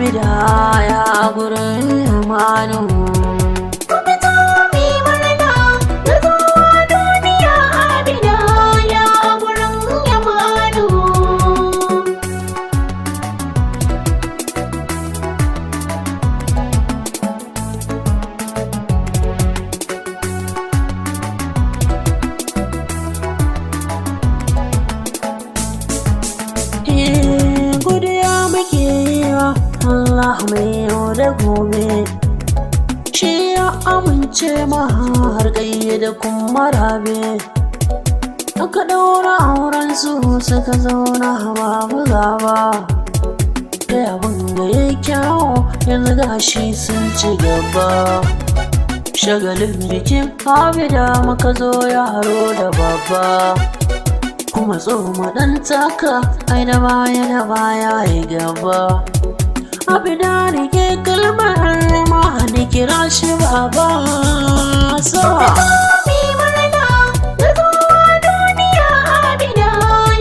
abida ya gurin manu. Allah mai yau da gobe shi ya amince ma har da kuma rabe aka daura auren su suka zauna babu gaba kai abin da ya kyawo yanzu gashi sun ci gaba shagalin bikin abida muka zo yaro da babba kuma tsoma dan taka ai da baya ya gaba abida rike kalmar ma da kira shi baba so mi murna da zuwa duniya abida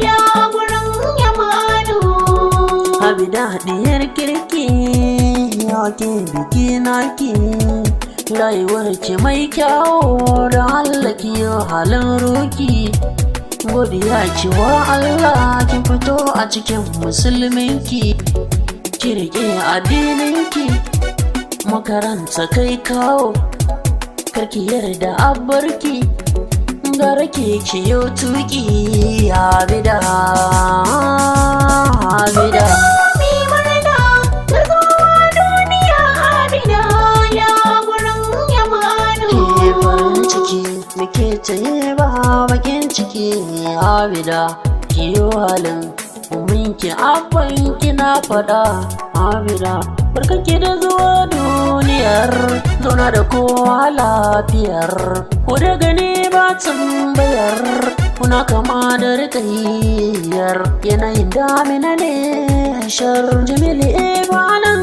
ya gurin yamanu abida diyar kirki ya ke biki naki rayuwar ki mai kyawo da hallaki halin roki godiya ki wa Allah kin fito a cikin musulminki kirge addininki makaranta kai kawo karki yarda abbarki gara ke kiyo tuki abida abida farin ciki muke taye ba bakin ciki abida kiyo halin minki abin kina fada abida barkanki da zuwa duniyar zauna da kowa lafiyar ku da gani ba tambayar kuna kama da rikayyar yanayin damina ne shar Jamilu ba nan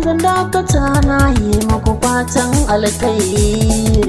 zan dakata na yi maku fatan alkai